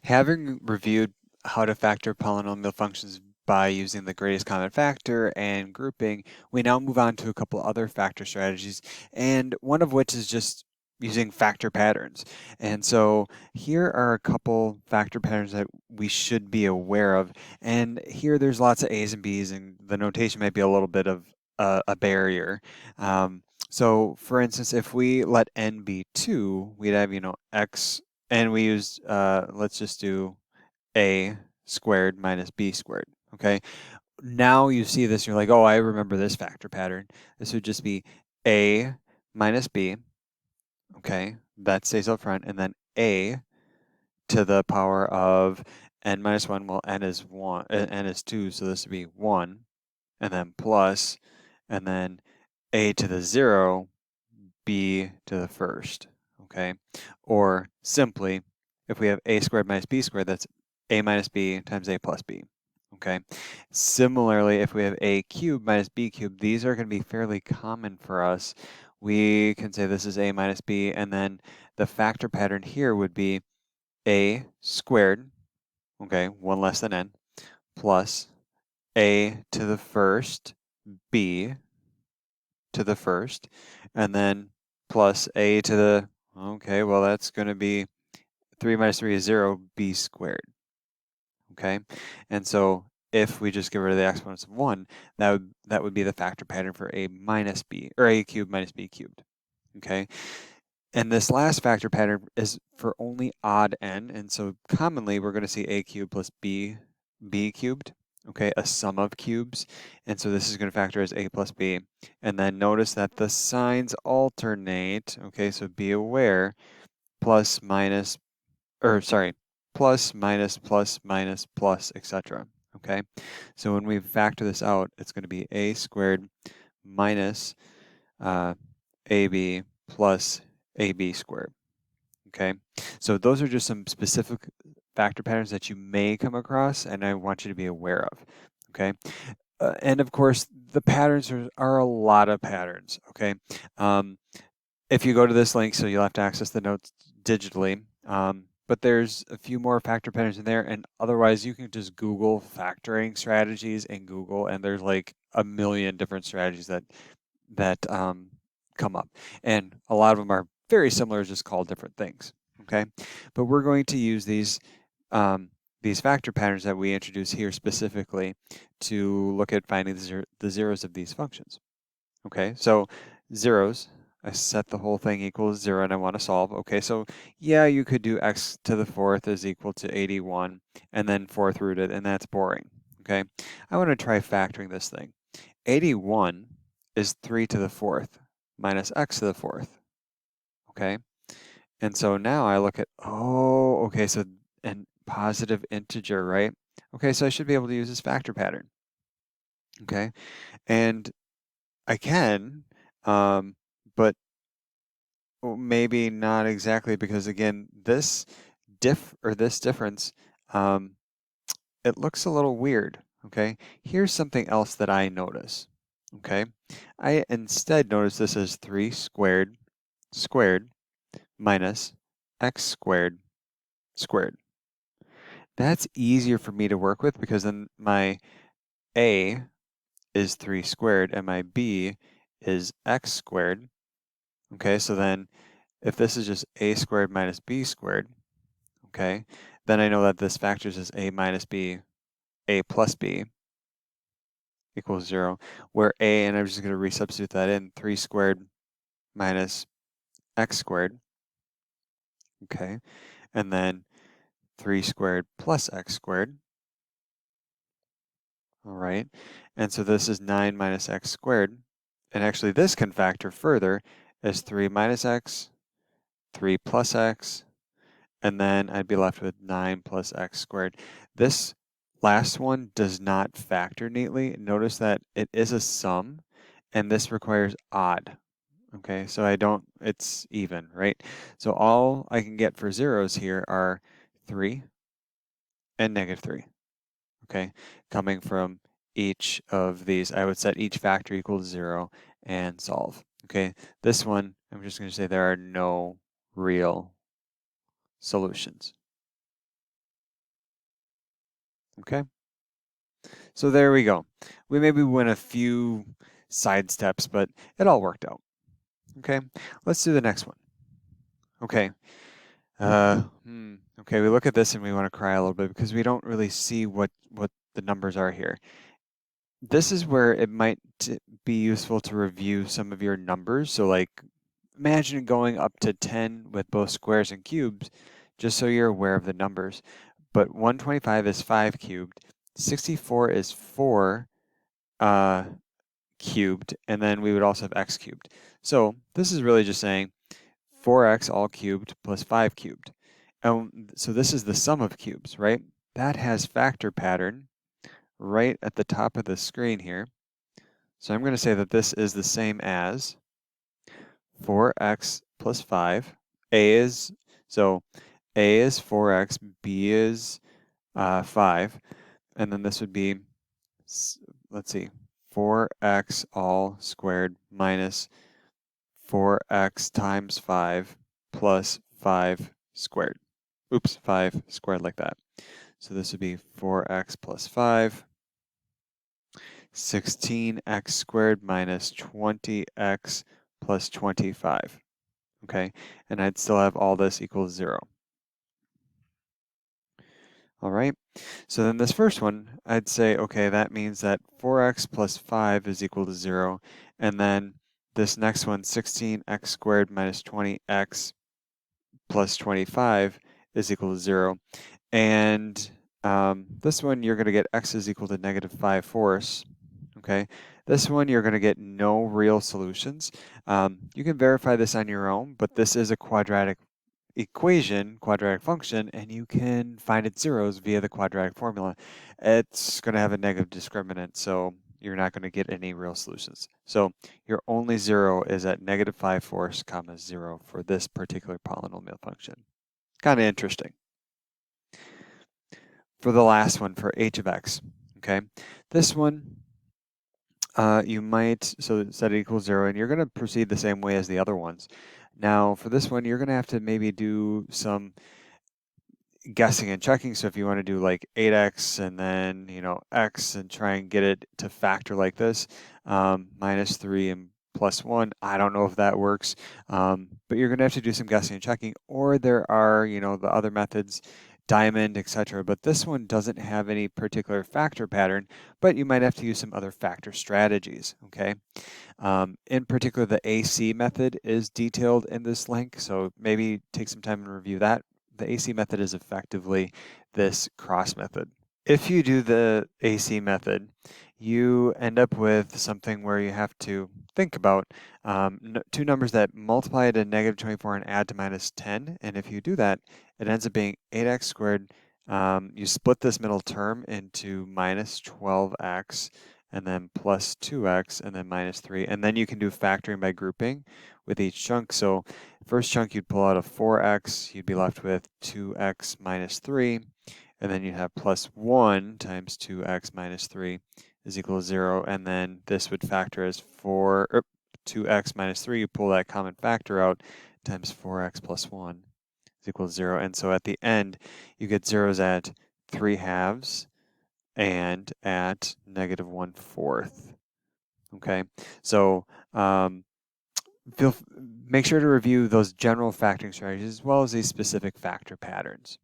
Having reviewed how to factor polynomial functions by using the greatest common factor and grouping, we now move on to a couple other factor strategies, and one of which is just using factor patterns. And so here are a couple factor patterns that we should be aware of. And here there's lots of A's and B's, and the notation might be a little bit of a barrier. So for instance, if we let n be 2, we'd have, x, and we used, let's just do a squared minus b squared, okay? Now you see this, you're like, oh, I remember this factor pattern. This would just be a minus b, okay? That stays up front, and then a to the power of n minus 1, well, n is 1, n is 2, so this would be 1, and then plus, and then a to the 0, b to the first, okay? Or simply, if we have a squared minus b squared, that's a minus b times a plus b, okay? Similarly, if we have a cubed minus b cubed, these are going to be fairly common for us. We can say this is a minus b, and then the factor pattern here would be a squared, okay, 1 less than n, plus a to the first, b to the first, and then plus a to the, okay, well, that's going to be 3 minus 3 is 0, b squared, okay? And so if we just get rid of the exponents of 1, that would be the factor pattern for a minus b, or a cubed minus b cubed, okay? And this last factor pattern is for only odd n, and so commonly we're going to see a cubed plus b cubed, okay, a sum of cubes, and so this is going to factor as a plus b. And then notice that the signs alternate, okay, so be aware, plus, minus, or sorry, plus, minus, plus, minus, plus, etc. Okay, so when we factor this out, it's going to be a squared minus ab plus ab squared. Okay, so those are just some specific factor patterns that you may come across, and I want you to be aware of. Okay, and of course, the patterns are a lot of patterns. Okay, if you go to this link, so you'll have to access the notes digitally. But there's a few more factor patterns in there, and otherwise you can just Google factoring strategies in Google, and there's like a million different strategies that come up, and a lot of them are very similar, just called different things. Okay, but we're going to use these factor patterns that we introduce here specifically to look at finding the zeros of these functions. Okay, so zeros, I set the whole thing equals 0 and I want to solve. Okay, so yeah, you could do x to the 4th is equal to 81 and then 4th rooted, and that's boring. Okay, I want to try factoring this thing. 81 is 3 to the 4th minus x to the 4th. Okay, and so now I look at, oh, okay, so an positive integer, right? Okay, so I should be able to use this factor pattern. Okay, and I can, but maybe not exactly, because again, this difference, it looks a little weird. Okay, here's something else that I notice. Okay, I instead notice this as 3 squared squared minus x squared squared. That's easier for me to work with because then my a is 3 squared and my b is x squared. Okay, so then if this is just a squared minus b squared, okay, then I know that this factors as a minus b, a plus b equals 0, where a, and I'm just going to resubstitute that in, 3 squared minus x squared, okay, and then 3 squared plus x squared, all right, and so this is 9 minus x squared, and actually this can factor further as 3 minus x, 3 plus x, and then I'd be left with 9 plus x squared. This last one does not factor neatly. Notice that it is a sum, and this requires odd. Okay, so it's even, right? So all I can get for zeros here are 3 and negative 3, okay? Coming from each of these, I would set each factor equal to 0 and solve. Okay, this one, I'm just going to say there are no real solutions. Okay, so there we go. We maybe went a few side steps, but it all worked out. Okay, let's do the next one. Okay. Okay, we look at this and we want to cry a little bit because we don't really see what the numbers are here. This is where it might be useful to review some of your numbers. So like imagine going up to 10 with both squares and cubes, just so you're aware of the numbers. But 125 is 5 cubed, 64 is 4 cubed, and then we would also have x cubed. So this is really just saying 4x all cubed plus 5 cubed. So this is the sum of cubes, right? That has factor pattern right at the top of the screen here. So I'm going to say that this is the same as 4x plus 5. So A is 4x, B is 5, and then this would be, let's see, 4x all squared minus 4x times 5 plus 5 squared. Oops, 5 squared like that. So this would be 4x plus 5, 16x squared minus 20x plus 25. Okay, and I'd still have all this equals 0. All right, so then this first one, I'd say, okay, that means that 4x plus 5 is equal to 0, and then this next one, 16x squared minus 20x plus 25 is equal to 0. And this one, you're going to get x is equal to negative 5/4. Okay, this one, you're going to get no real solutions. You can verify this on your own, but this is a quadratic equation, quadratic function, and you can find its zeros via the quadratic formula. It's going to have a negative discriminant, so you're not going to get any real solutions. So your only zero is at negative 5/4 comma 0 for this particular polynomial function. Kind of interesting. For the last one, for h of x, okay, this one you might, so set it equals 0, and you're going to proceed the same way as the other ones. Now, for this one, you're going to have to maybe do some guessing and checking. So if you want to do like 8x and then, x and try and get it to factor like this, minus 3 and plus 1, I don't know if that works, but you're going to have to do some guessing and checking, or there are, the other methods, diamond, etc. But this one doesn't have any particular factor pattern, but you might have to use some other factor strategies, okay? In particular, the AC method is detailed in this link, so maybe take some time and review that. The AC method is effectively this cross method. If you do the AC method, you end up with something where you have to think about two numbers that multiply to negative 24 and add to minus 10. And if you do that, it ends up being 8x squared. You split this middle term into minus 12x and then plus 2x and then minus 3. And then you can do factoring by grouping with each chunk. So first chunk you'd pull out a 4x, you'd be left with 2x minus 3. And then you have plus 1 times 2x minus 3 is equal to 0. And then this would factor as 2x minus 3. You pull that common factor out, times 4x plus 1 is equal to 0. And so at the end, you get zeros at 3/2 and at negative 1/4. Okay, so make sure to review those general factoring strategies as well as these specific factor patterns.